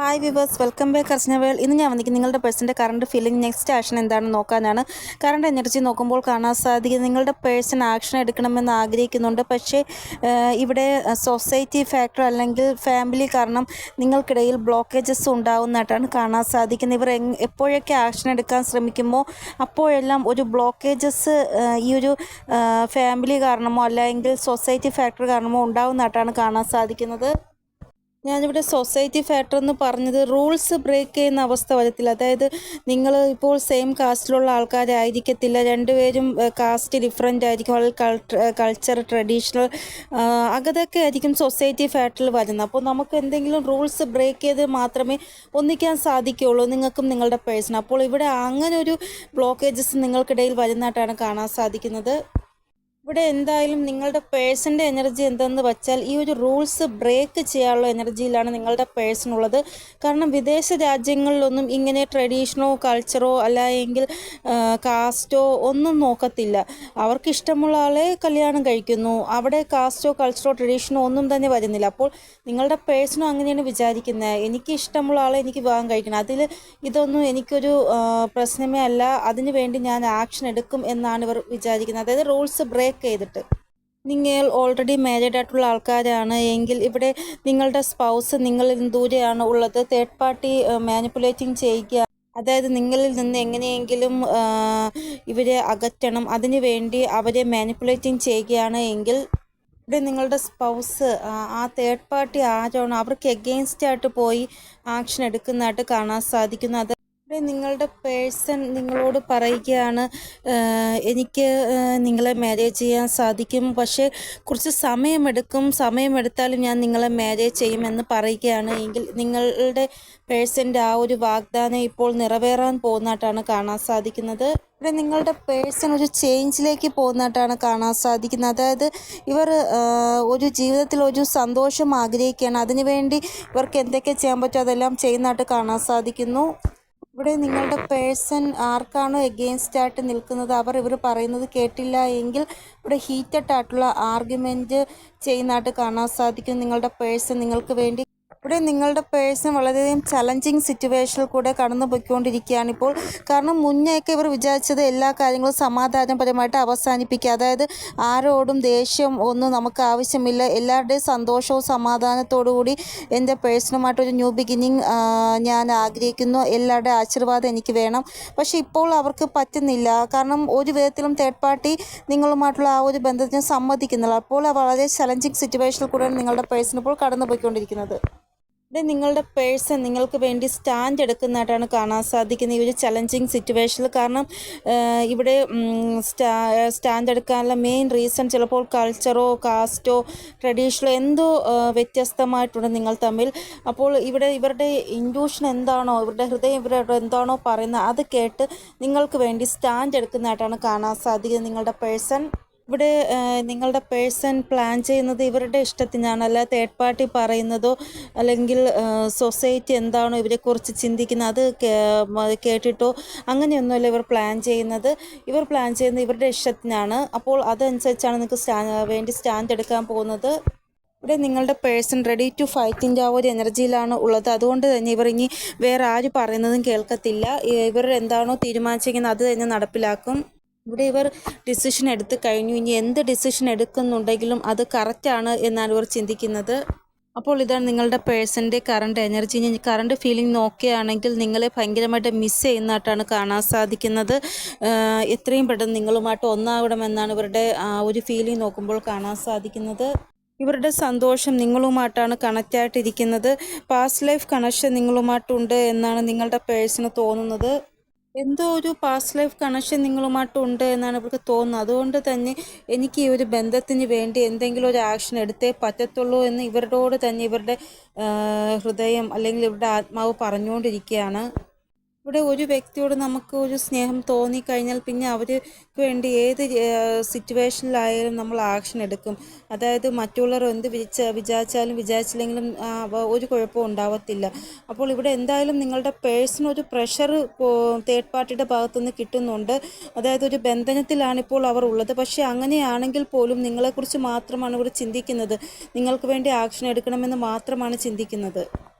Hi viewers, welcome back അർച്ചന വേൾ. ഇന്ന് ഞാൻ വന്നിരിക്കുന്നത് നിങ്ങളുടെ പേഴ്സൻ്റെ കറണ്ട് ഫീലിംഗ് നെക്സ്റ്റ് ആക്ഷൻ എന്താണെന്ന് നോക്കാനാണ്. കറണ്ട് എനർജി നോക്കുമ്പോൾ കാണാൻ സാധിക്കുന്നത് നിങ്ങളുടെ പേഴ്സൺ ആക്ഷൻ എടുക്കണമെന്ന് ആഗ്രഹിക്കുന്നുണ്ട്. പക്ഷേ ഇവിടെ സൊസൈറ്റി ഫാക്ടർ അല്ലെങ്കിൽ ഫാമിലി കാരണം നിങ്ങൾക്കിടയിൽ ബ്ലോക്കേജസ് ഉണ്ടാകുന്നതായിട്ടാണ് കാണാൻ സാധിക്കുന്നത്. ഇവർ എപ്പോഴൊക്കെ ആക്ഷൻ എടുക്കാൻ ശ്രമിക്കുമോ അപ്പോഴെല്ലാം ഒരു ബ്ലോക്കേജസ് ഈ ഒരു ഫാമിലി കാരണമോ അല്ലെങ്കിൽ സൊസൈറ്റി ഫാക്ടർ കാരണമോ ഉണ്ടാകുന്നതായിട്ടാണ് കാണാൻ സാധിക്കുന്നത്. ഞാനിവിടെ സൊസൈറ്റി ഫാക്ടർ എന്ന് പറഞ്ഞത് റൂൾസ് ബ്രേക്ക് ചെയ്യുന്ന അവസ്ഥ വരത്തില്ല. അതായത് നിങ്ങൾ ഇപ്പോൾ സെയിം കാസ്റ്റിലുള്ള ആൾക്കാരായിരിക്കത്തില്ല, രണ്ടുപേരും കാസ്റ്റ് ഡിഫറെൻ്റ് ആയിരിക്കും, കൾച്ചർ ട്രഡീഷണൽ അതൊക്കെ ആയിരിക്കും സൊസൈറ്റി ഫാക്ടറിൽ വരുന്നത്. അപ്പോൾ നമുക്ക് എന്തെങ്കിലും റൂൾസ് ബ്രേക്ക് ചെയ്ത് മാത്രമേ ഒന്നിക്കാൻ സാധിക്കുകയുള്ളൂ, നിങ്ങൾക്കും നിങ്ങളുടെ പേഴ്സൺ. അപ്പോൾ ഇവിടെ അങ്ങനെ ഒരു ബ്ലോക്കേജസ് നിങ്ങൾക്കിടയിൽ വരുന്നതായിട്ടാണ് കാണാൻ സാധിക്കുന്നത്. ഇവിടെ എന്തായാലും നിങ്ങളുടെ പേഴ്സൻ്റെ എനർജി എന്തെന്ന് വെച്ചാൽ ഈ ഒരു റൂൾസ് ബ്രേക്ക് ചെയ്യാനുള്ള എനർജിയിലാണ് നിങ്ങളുടെ പേഴ്സൺ ഉള്ളത്. കാരണം വിദേശ രാജ്യങ്ങളിലൊന്നും ഇങ്ങനെ ട്രഡീഷനോ കൾച്ചറോ അല്ലെങ്കിൽ കാസ്റ്റോ ഒന്നും നോക്കത്തില്ല. അവർക്ക് ഇഷ്ടമുള്ള ആളെ കല്യാണം കഴിക്കുന്നു. അവിടെ കാസ്റ്റോ കൾച്ചറോ ട്രഡീഷനോ ഒന്നും തന്നെ വരുന്നില്ല. അപ്പോൾ നിങ്ങളുടെ പേഴ്സണും അങ്ങനെയാണ് വിചാരിക്കുന്നത്, എനിക്ക് ഇഷ്ടമുള്ള ആളെ എനിക്ക് വിവാഹം കഴിക്കണം, അതിൽ ഇതൊന്നും എനിക്കൊരു പ്രശ്നമേ അല്ല, അതിനു വേണ്ടി ഞാൻ ആക്ഷൻ എടുക്കും എന്നാണ് ഇവർ വിചാരിക്കുന്നത്. അതായത് റൂൾസ് ബ്രേക്ക് ചെയ്തിട്ട്. നിങ്ങൾ ഓൾറെഡി മാരീഡ് ആയിട്ടുള്ള ആൾക്കാരാണ് എങ്കിൽ ഇവിടെ നിങ്ങളുടെ സ്പൗസ് നിങ്ങളിൽ ദൂരെയാണ് ഉള്ളത്. തേർഡ് പാർട്ടി മാനിപ്പുലേറ്റിംഗ് ചെയ്യുക, അതായത് നിങ്ങളിൽ നിന്ന് എങ്ങനെയെങ്കിലും ഇവരെ അകറ്റണം, അതിനു വേണ്ടി അവരെ മാനിപ്പുലേറ്റിംഗ് ചെയ്യുകയാണ് എങ്കിൽ ഇവിടെ നിങ്ങളുടെ സ്പൗസ് ആ തേർഡ് പാർട്ടി ആരാണോ അവർക്ക് എഗെയിൻസ്റ്റ് ആയിട്ട് പോയി ആക്ഷൻ എടുക്കുന്നതായിട്ട് കാണാൻ സാധിക്കുന്നു. അത് നിങ്ങളുടെ പേഴ്സൺ നിങ്ങളോട് പറയുകയാണ്, എനിക്ക് നിങ്ങളെ മാരേജ് ചെയ്യാൻ സാധിക്കും, പക്ഷേ കുറച്ച് സമയമെടുത്താലും ഞാൻ നിങ്ങളെ മാരേജ് ചെയ്യുമെന്ന് പറയുകയാണ് എങ്കിൽ നിങ്ങളുടെ പേഴ്സൻ്റെ ആ ഒരു വാഗ്ദാനം ഇപ്പോൾ നിറവേറാൻ പോകുന്നതായിട്ടാണ് കാണാൻ സാധിക്കുന്നത്. ഇവിടെ നിങ്ങളുടെ പേഴ്സൺ ഒരു ചേഞ്ചിലേക്ക് പോകുന്നതായിട്ടാണ് കാണാൻ സാധിക്കുന്നത്. അതായത് ഇവർ ഒരു ജീവിതത്തിൽ ഒരു സന്തോഷം ആഗ്രഹിക്കുകയാണ്, അതിനുവേണ്ടി ഇവർക്ക് എന്തൊക്കെ ചെയ്യാൻ പറ്റുമോ അതെല്ലാം ചെയ്യുന്നതായിട്ട് കാണാൻ സാധിക്കുന്നു. ഇവിടെ നിങ്ങളുടെ പേഴ്സൺ ആർക്കാണോ എഗെയിൻസ്റ്റ് ആയിട്ട് നിൽക്കുന്നത് ഇവർ പറയുന്നത് കേട്ടില്ല എങ്കിൽ ഇവിടെ ഹീറ്റഡ് ആയിട്ടുള്ള ആർഗ്യുമെൻറ്റ് ചെയ്യുന്നതായിട്ട് കാണാൻ സാധിക്കും. നിങ്ങളുടെ പേഴ്സൺ നിങ്ങൾക്ക് വേണ്ടി ഇവിടെ നിങ്ങളുടെ പേഴ്സൺ വളരെയധികം ചലഞ്ചിങ് സിറ്റുവേഷനിൽ കൂടെ കടന്നു പോയിക്കൊണ്ടിരിക്കുകയാണ് ഇപ്പോൾ. കാരണം മുന്നേയൊക്കെ ഇവർ വിചാരിച്ചത് എല്ലാ കാര്യങ്ങളും സമാധാനപരമായിട്ട് അവസാനിപ്പിക്കുക, അതായത് ആരോടും ദേഷ്യം ഒന്നും നമുക്ക് ആവശ്യമില്ല, എല്ലാവരുടെയും സന്തോഷവും സമാധാനത്തോടു കൂടി എൻ്റെ പേഴ്സണുമായിട്ടൊരു ന്യൂ ബിഗിനിങ് ഞാൻ ആഗ്രഹിക്കുന്നു, എല്ലാവരുടെയും ആശീർവാദം എനിക്ക് വേണം. പക്ഷേ ഇപ്പോൾ അവർക്ക് പറ്റുന്നില്ല. കാരണം ഒരു വിധത്തിലും തേർഡ് പാർട്ടി നിങ്ങളുമായിട്ടുള്ള ആ ഒരു ബന്ധത്തിന് സമ്മതിക്കുന്നില്ല. അപ്പോൾ വളരെ ചലഞ്ചിങ് സിറ്റുവേഷനിൽ കൂടെയാണ് നിങ്ങളുടെ പേഴ്സൺ ഇപ്പോൾ കടന്നു പോയിക്കൊണ്ടിരിക്കുന്നത്. ഇവിടെ നിങ്ങളുടെ പേഴ്സൺ നിങ്ങൾക്ക് വേണ്ടി സ്റ്റാൻഡ് എടുക്കുന്നതായിട്ടാണ് കാണാൻ സാധിക്കുന്നത് ഈ ഒരു ചലഞ്ചിങ് സിറ്റുവേഷനിൽ. കാരണം ഇവിടെ സ്റ്റാൻഡ് എടുക്കാനുള്ള മെയിൻ റീസൺ ചിലപ്പോൾ കൾച്ചറോ കാസ്റ്റോ ട്രഡീഷണലോ എന്തോ വ്യത്യസ്തമായിട്ടുണ്ട് നിങ്ങൾ തമ്മിൽ. അപ്പോൾ ഇവിടെ ഇവരുടെ ഇൻഡ്യൂഷൻ എന്താണോ, ഇവരുടെ ഹൃദയം ഇവരുടെ എന്താണോ പറയുന്നത് അത് കേട്ട് നിങ്ങൾക്ക് വേണ്ടി സ്റ്റാൻഡ് എടുക്കുന്നതായിട്ടാണ് കാണാൻ സാധിക്കുന്നത് നിങ്ങളുടെ പേഴ്സൺ. ഇവിടെ നിങ്ങളുടെ പേഴ്സൺ പ്ലാൻ ചെയ്യുന്നത് ഇവരുടെ ഇഷ്ടത്തിനാണ്, അല്ല തേർഡ് പാർട്ടി പറയുന്നതോ അല്ലെങ്കിൽ സൊസൈറ്റി എന്താണോ ഇവരെക്കുറിച്ച് ചിന്തിക്കുന്നത് അത് കേട്ടിട്ടോ അങ്ങനെയൊന്നുമല്ല ഇവർ പ്ലാൻ ചെയ്യുന്നത്. ഇവർ പ്ലാൻ ചെയ്യുന്നത് ഇവരുടെ ഇഷ്ടത്തിനാണ്. അപ്പോൾ അതനുസരിച്ചാണ് നിങ്ങൾക്ക് വേണ്ടി സ്റ്റാൻഡ് എടുക്കാൻ പോകുന്നത്. ഇവിടെ നിങ്ങളുടെ പേഴ്സൺ റെഡി ടു ഫൈറ്റിൻ്റെ ആ ഒരു എനർജിയിലാണ് ഉള്ളത്. അതുകൊണ്ട് തന്നെ ഇവർ ഇനി വേറെ ആര് പറയുന്നതും കേൾക്കത്തില്ല. ഇവർ എന്താണോ തീരുമാനിച്ചിരിക്കുന്നത് അത് തന്നെ നടപ്പിലാക്കും. ഇവിടെ ഇവർ ഡിസിഷൻ എടുത്തു കഴിഞ്ഞു. ഇനി എന്ത് ഡിസിഷൻ എടുക്കുന്നുണ്ടെങ്കിലും അത് കറക്റ്റാണ് എന്നാണ് ഇവർ ചിന്തിക്കുന്നത്. അപ്പോൾ ഇതാണ് നിങ്ങളുടെ പേഴ്സൻ്റെ കറണ്ട് എനർജി. ഇനി കറണ്ട് ഫീലിംഗ് നോക്കുകയാണെങ്കിൽ നിങ്ങളെ ഭയങ്കരമായിട്ട് മിസ് ചെയ്യുന്നതായിട്ടാണ് കാണാൻ സാധിക്കുന്നത്. എത്രയും പെട്ടെന്ന് നിങ്ങളുമായിട്ട് ഒന്നാകണമെന്നാണ് ഇവരുടെ ഒരു ഫീലിംഗ് നോക്കുമ്പോൾ കാണാൻ സാധിക്കുന്നത്. ഇവരുടെ സന്തോഷം നിങ്ങളുമായിട്ടാണ് കണക്റ്റായിട്ടിരിക്കുന്നത്. പാസ്റ്റ് ലൈഫ് കണക്ഷൻ നിങ്ങളുമായിട്ടുണ്ട് എന്നാണ് നിങ്ങളുടെ പേഴ്സണ് തോന്നുന്നത്. എന്തോ ഒരു പാസ്റ്റ് ലൈഫ് കണക്ഷൻ നിങ്ങളുമായിട്ടുണ്ട് എന്നാണ് ഇവർക്ക് തോന്നുന്നത്. അതുകൊണ്ട് തന്നെ എനിക്ക് ഈ ഒരു ബന്ധത്തിന് വേണ്ടി എന്തെങ്കിലും ഒരു ആക്ഷൻ എടുത്തേ പറ്റത്തുള്ളൂ എന്ന് ഇവരോട് തന്നെ ഇവരുടെ ഹൃദയം അല്ലെങ്കിൽ ഇവരുടെ ആത്മാവ് പറഞ്ഞുകൊണ്ടിരിക്കുകയാണ്. ഇവിടെ ഒരു വ്യക്തിയോട് നമുക്ക് ഒരു സ്നേഹം തോന്നിക്കഴിഞ്ഞാൽ പിന്നെ അവർക്ക് വേണ്ടി ഏത് സിറ്റുവേഷനിലായാലും നമ്മൾ ആക്ഷൻ എടുക്കും. അതായത് മറ്റുള്ളവർ എന്ത് വിചാരിച്ചില്ലെങ്കിലും ഒരു കുഴപ്പവും ഉണ്ടാവത്തില്ല. അപ്പോൾ ഇവിടെ എന്തായാലും നിങ്ങളുടെ പേഴ്സൺ ഒരു പ്രഷർ തേർഡ് പാർട്ടിയുടെ ഭാഗത്തുനിന്ന് കിട്ടുന്നുണ്ട്. അതായത് ഒരു ബന്ധനത്തിലാണിപ്പോൾ അവർ ഉള്ളത്. പക്ഷേ അങ്ങനെയാണെങ്കിൽ പോലും നിങ്ങളെക്കുറിച്ച് മാത്രമാണ് ഇവർ ചിന്തിക്കുന്നത്, നിങ്ങൾക്ക് വേണ്ടി ആക്ഷൻ എടുക്കണമെന്ന് മാത്രമാണ് ചിന്തിക്കുന്നത്.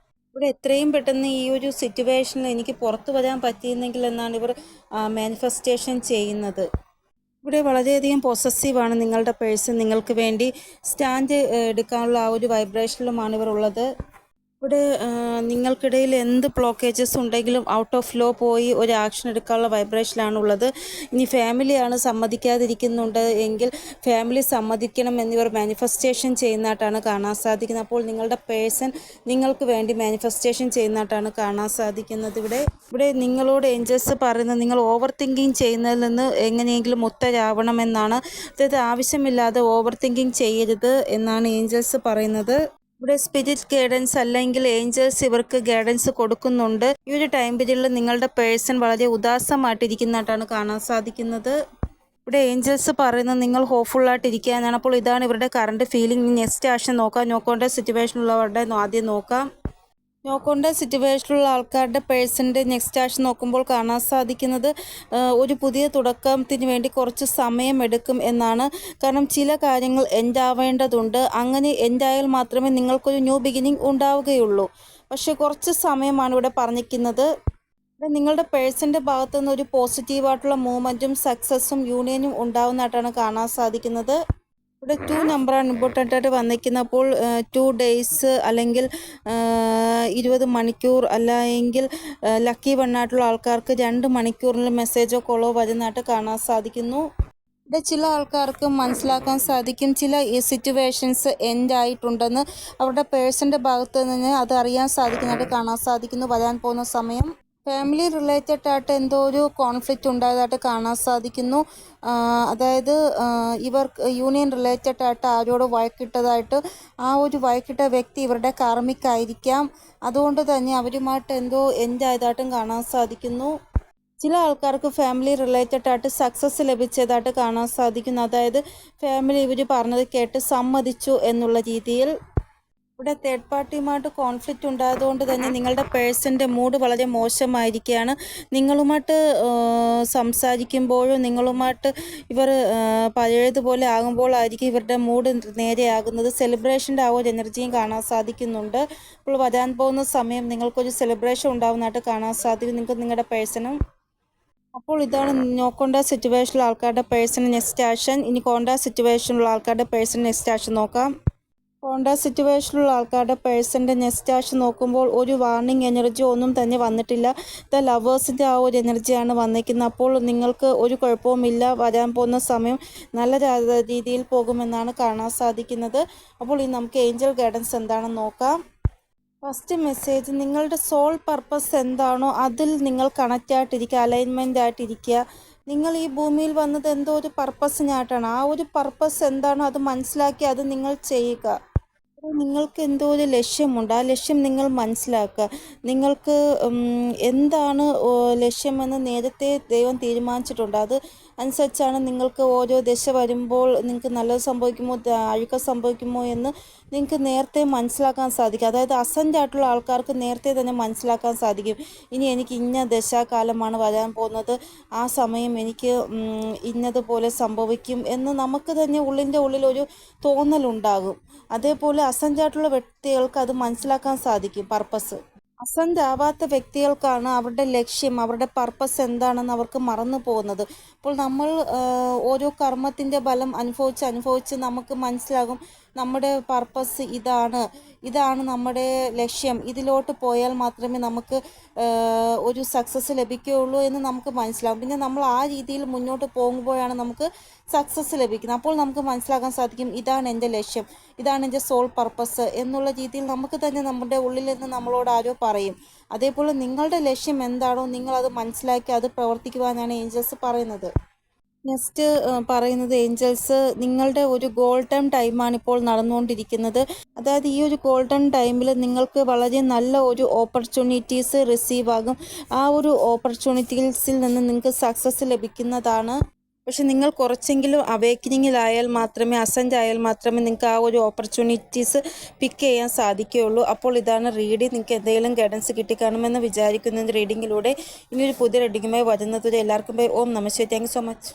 ഇവിടെ എത്രയും പെട്ടെന്ന് ഈ ഒരു സിറ്റുവേഷനിൽ എനിക്ക് പുറത്തു വരാൻ പറ്റിയിരുന്നെങ്കിൽ എന്നാണ് ഇവർ മാനിഫെസ്റ്റേഷൻ ചെയ്യുന്നത്. ഇവിടെ വളരെയധികം പൊസസീവാണ് നിങ്ങളുടെ പേഴ്സൺ. നിങ്ങൾക്ക് വേണ്ടി സ്റ്റാൻഡ് എടുക്കാനുള്ള ആ ഒരു വൈബ്രേഷനിലുമാണ് ഇവർ ഉള്ളത്. ഇവിടെ നിങ്ങൾക്കിടയിൽ എന്ത് ബ്ലോക്കേജസ് ഉണ്ടെങ്കിലും ഔട്ട് ഓഫ് ലോ പോയി ഒരു ആക്ഷൻ എടുക്കാനുള്ള വൈബ്രേഷനിലാണുള്ളത്. ഇനി ഫാമിലിയാണ് സമ്മതിക്കാതിരിക്കുന്നുണ്ട് എങ്കിൽ ഫാമിലി സമ്മതിക്കണം എന്നിവർ മാനിഫെസ്റ്റേഷൻ ചെയ്യുന്നതായിട്ടാണ് കാണാൻ സാധിക്കുന്നത്. അപ്പോൾ നിങ്ങളുടെ പേഴ്സൺ നിങ്ങൾക്ക് വേണ്ടി മാനിഫെസ്റ്റേഷൻ ചെയ്യുന്നതായിട്ടാണ് കാണാൻ സാധിക്കുന്നത്. ഇവിടെ നിങ്ങളോട് ഏഞ്ചൽസ് പറയുന്നത് നിങ്ങൾ ഓവർ തിങ്കിങ് ചെയ്യുന്നതിൽ നിന്ന് എങ്ങനെയെങ്കിലും മുക്തരാവണമെന്നാണ്. അതായത് ആവശ്യമില്ലാതെ ഓവർ തിങ്കിങ് ചെയ്യരുത് എന്നാണ് ഏഞ്ചൽസ് പറയുന്നത്. ഇവിടെ സ്പിരിറ്റ് ഗൈഡൻസ് അല്ലെങ്കിൽ ഏഞ്ചൽസ് ഇവർക്ക് ഗൈഡൻസ് കൊടുക്കുന്നുണ്ട്. ഈ ഒരു ടൈം പീരീഡിൽ നിങ്ങളുടെ പേഴ്സൺ വളരെ ഉദാസമായിട്ടിരിക്കുന്നതായിട്ടാണ് കാണാൻ സാധിക്കുന്നത്. ഇവിടെ ഏഞ്ചൽസ് പറയുന്നത് നിങ്ങൾ ഹോപ്പ്ഫുള്ളായിട്ടിരിക്കാനാണ്. അപ്പോൾ ഇതാണ് ഇവരുടെ കറണ്ട് ഫീലിംഗ്. നെക്സ്റ്റ് ആക്ഷൻ നോക്കാം. നോക്കേണ്ട സിറ്റുവേഷനുള്ളവരുടെ ആദ്യം നോക്കാം. നോക്കേണ്ട സിറ്റുവേഷനിലുള്ള ആൾക്കാരുടെ പേഴ്സൻ്റെ നെക്സ്റ്റ് ആക്ഷൻ നോക്കുമ്പോൾ കാണാൻ സാധിക്കുന്നത് ഒരു പുതിയ തുടക്കത്തിന് വേണ്ടി കുറച്ച് സമയം എടുക്കും എന്നാണ്. കാരണം ചില കാര്യങ്ങൾ എൻഡ് ആവേണ്ടതുണ്ട്. അങ്ങനെ എൻഡ് ആയാൽ മാത്രമേ നിങ്ങൾക്കൊരു ന്യൂ ബിഗിനിങ് ഉണ്ടാവുകയുള്ളൂ. പക്ഷേ കുറച്ച് സമയമാണ് ഇവിടെ പറഞ്ഞിരിക്കുന്നത്. നിങ്ങളുടെ പേഴ്സൻ്റെ ഭാഗത്തു നിന്ന് ഒരു പോസിറ്റീവായിട്ടുള്ള മൂവ്മെൻറ്റും സക്സസ്സും യൂണിയനും ഉണ്ടാവുന്നതായിട്ടാണ് കാണാൻ സാധിക്കുന്നത്. ഇവിടെ 2 നമ്പറാണ് ഇമ്പോർട്ടൻ്റ് ആയിട്ട് വന്നിരിക്കുന്നത്. 2 ഡേയ്സ് അല്ലെങ്കിൽ 20 മണിക്കൂർ അല്ലെങ്കിൽ ലക്കി വണ്ണായിട്ടുള്ള ആൾക്കാർക്ക് 2 മണിക്കൂറിൽ മെസ്സേജോ കോളോ വരുന്നതായിട്ട് കാണാൻ സാധിക്കുന്നു. ഇവിടെ ചില ആൾക്കാർക്ക് മനസ്സിലാക്കാൻ സാധിക്കും ചില സിറ്റുവേഷൻസ് എൻഡ് ആയിട്ടുണ്ടെന്ന്. അവരുടെ പേഴ്സൻ്റെ ഭാഗത്ത് നിന്ന് അത് അറിയാൻ സാധിക്കുന്നതായിട്ട് കാണാൻ സാധിക്കുന്നു. വരാൻ പോകുന്ന സമയം ഫാമിലി റിലേറ്റഡ് ആയിട്ട് എന്തോ ഒരു കോൺഫ്ലിക്റ്റ് ഉണ്ടായതായിട്ട് കാണാൻ സാധിക്കുന്നു. അതായത് ഇവർ യൂണിയൻ റിലേറ്റഡ് ആയിട്ട് ആരോട് വഴക്കിട്ടതായിട്ട്, ആ ഒരു വഴക്കിട്ട വ്യക്തി ഇവരുടെ കാർമിക്കായിരിക്കാം. അതുകൊണ്ട് തന്നെ അവരുമായിട്ട് എന്തോ എൻഡ് ആയതായിട്ടും കാണാൻ സാധിക്കുന്നു. ചില ആൾക്കാർക്ക് ഫാമിലി റിലേറ്റഡ് ആയിട്ട് സക്സസ് ലഭിച്ചതായിട്ട് കാണാൻ സാധിക്കുന്നു. അതായത് ഫാമിലി ഇവർ പറഞ്ഞത് കേട്ട് സമ്മതിച്ചു എന്നുള്ള രീതിയിൽ. ഇവിടെ തേർഡ് പാർട്ടിയുമായിട്ട് കോൺഫ്ലിക്റ്റ് ഉണ്ടായതുകൊണ്ട് തന്നെ നിങ്ങളുടെ പേഴ്സൻ്റെ മൂഡ് വളരെ മോശമായിരിക്കുകയാണ്. നിങ്ങളുമായിട്ട് സംസാരിക്കുമ്പോഴും നിങ്ങളുമായിട്ട് ഇവർ പഴയതുപോലെ ആകുമ്പോഴായിരിക്കും ഇവരുടെ മൂഡ് നേരെയാകുന്നത്. സെലിബ്രേഷൻ്റെ ആ ഒരു എനർജിയും കാണാൻ സാധിക്കുന്നുണ്ട്. അപ്പോൾ വരാൻ പോകുന്ന സമയം നിങ്ങൾക്കൊരു സെലിബ്രേഷൻ ഉണ്ടാകുന്നതായിട്ട് കാണാൻ സാധിക്കും നിങ്ങൾക്ക് നിങ്ങളുടെ പേഴ്സണും. അപ്പോൾ ഇതാണ് നോക്കേണ്ട സിറ്റുവേഷനിലുള്ള ആൾക്കാരുടെ പേഴ്സൺ നെക്സ്റ്റ് ആക്ഷൻ. ഇനി കോണ്ടാക്ട് സിറ്റുവേഷനിലുള്ള ആൾക്കാരുടെ പേഴ്സൺ നെക്സ്റ്റ് ആക്ഷൻ നോക്കാം. കോണ്ടാക്ട് സിറ്റുവേഷനിലുള്ള ആൾക്കാരുടെ പേഴ്സൻ്റെ നെക്സ്റ്റ് ആക്ഷൻ നോക്കുമ്പോൾ ഒരു വാർണിംഗ് എനർജി ഒന്നും തന്നെ വന്നിട്ടില്ല. ദ ലവേഴ്സിൻ്റെ ആ ഒരു എനർജിയാണ് വന്നിരിക്കുന്നത്. അപ്പോൾ നിങ്ങൾക്ക് ഒരു കുഴപ്പവുമില്ല. വരാൻ പോകുന്ന സമയം നല്ല രീതിയിൽ പോകുമെന്നാണ് കാണാൻ സാധിക്കുന്നത്. അപ്പോൾ ഇനി നമുക്ക് ഏഞ്ചൽ ഗൈഡൻസ് എന്താണെന്ന് നോക്കാം. ഫസ്റ്റ് മെസ്സേജ്, നിങ്ങളുടെ സോൾ പർപ്പസ് എന്താണോ അതിൽ നിങ്ങൾ കണക്റ്റ് ആയിട്ടിരിക്കുക, അലൈൻമെൻ്റ് ആയിട്ടിരിക്കുക. നിങ്ങൾ ഈ ഭൂമിയിൽ വന്നത് എന്തോ ഒരു പർപ്പസിനായിട്ടാണ്. ആ ഒരു പർപ്പസ് എന്താണോ അത് മനസ്സിലാക്കി അത് നിങ്ങൾ ചെയ്യുക. നിങ്ങൾക്ക് എന്തോ ഒരു ലക്ഷ്യമുണ്ട്. ആ ലക്ഷ്യം നിങ്ങൾ മനസ്സിലാക്കുക. നിങ്ങൾക്ക് എന്താണ് ലക്ഷ്യമെന്ന് നേരത്തെ ദൈവം തീരുമാനിച്ചിട്ടുണ്ട്. അത് അനുസരിച്ചാണ് നിങ്ങൾക്ക് ഓരോ ദശ വരുമ്പോൾ നിങ്ങൾക്ക് നല്ലത് സംഭവിക്കുമോ അഴുക്കം സംഭവിക്കുമോ എന്ന് നിങ്ങൾക്ക് നേരത്തെ മനസ്സിലാക്കാൻ സാധിക്കും. അതായത് അസൻ്റ് ആയിട്ടുള്ള ആൾക്കാർക്ക് നേരത്തെ തന്നെ മനസ്സിലാക്കാൻ സാധിക്കും. ഇനി എനിക്ക് ഇന്ന ദശാകാലമാണ് വരാൻ പോകുന്നത്, ആ സമയം എനിക്ക് ഇന്നതുപോലെ സംഭവിക്കും എന്ന് നമുക്ക് തന്നെ ഉള്ളിൻ്റെ ഉള്ളിലൊരു തോന്നലുണ്ടാകും. അതേപോലെ അസൻ്റ് ആയിട്ടുള്ള വ്യക്തികൾക്ക് അത് മനസ്സിലാക്കാൻ സാധിക്കും പർപ്പസ്. അസൻ്റ് ആവാത്ത വ്യക്തികൾക്കാണ് അവരുടെ ലക്ഷ്യം, അവരുടെ പർപ്പസ് എന്താണെന്ന് അവർക്ക് മറന്നു പോകുന്നത്. അപ്പോൾ നമ്മൾ ഓരോ കർമ്മത്തിൻ്റെ ബലം അനുഭവിച്ച് നമുക്ക് മനസ്സിലാകും നമ്മുടെ പർപ്പസ് ഇതാണ് നമ്മുടെ ലക്ഷ്യം, ഇതിലോട്ട് പോയാൽ മാത്രമേ നമുക്ക് ഒരു സക്സസ് ലഭിക്കുകയുള്ളൂ എന്ന് നമുക്ക് മനസ്സിലാകും. പിന്നെ നമ്മൾ ആ രീതിയിൽ മുന്നോട്ട് പോകുമ്പോഴാണ് നമുക്ക് സക്സസ് ലഭിക്കുന്നത്. അപ്പോൾ നമുക്ക് മനസ്സിലാക്കാൻ സാധിക്കും ഇതാണ് എൻ്റെ ലക്ഷ്യം, ഇതാണ് എൻ്റെ സോൾ പർപ്പസ് എന്നുള്ള രീതിയിൽ നമുക്ക് തന്നെ നമ്മുടെ ഉള്ളിൽ നിന്ന് നമ്മളോട് ആരോ പറയും. അതേപോലെ നിങ്ങളുടെ ലക്ഷ്യം എന്താണോ നിങ്ങളത് മനസ്സിലാക്കി അത് പ്രവർത്തിക്കുവാനാണ് ഏഞ്ചൽസ് പറയുന്നത്. നെക്സ്റ്റ് പറയുന്നത് ഏഞ്ചൽസ് നിങ്ങളുടെ ഒരു ഗോൾഡൻ ടൈമാണ് ഇപ്പോൾ നടന്നുകൊണ്ടിരിക്കുന്നത്. അതായത് ഈ ഒരു ഗോൾഡൻ ടൈമിൽ നിങ്ങൾക്ക് വളരെ നല്ല ഒരു ഓപ്പർച്യൂണിറ്റീസ് റിസീവ് ആകും. ആ ഒരു ഓപ്പർച്യൂണിറ്റീസിൽ നിന്ന് നിങ്ങൾക്ക് സക്സസ് ലഭിക്കുന്നതാണ്. പക്ഷെ നിങ്ങൾ കുറച്ചെങ്കിലും അവേക്കനിങ്ങിലായാൽ മാത്രമേ, അസെൻ്റ് ആയാൽ മാത്രമേ നിങ്ങൾക്ക് ആ ഒരു ഓപ്പർച്യൂണിറ്റീസ് പിക്ക് ചെയ്യാൻ സാധിക്കുകയുള്ളൂ. അപ്പോൾ ഇതാണ് റീഡിങ്. നിങ്ങൾക്ക് എന്തെങ്കിലും ഗൈഡൻസ് കിട്ടിക്കാണുമെന്ന് വിചാരിക്കുന്ന റീഡിങ്ങിലൂടെ ഇനിയൊരു പുതിയ റീഡിങ്ങുമായി വരുന്നതുവരെ എല്ലാവർക്കും ബൈ. ഓം നമഃ ശിവായ. Thank you so much.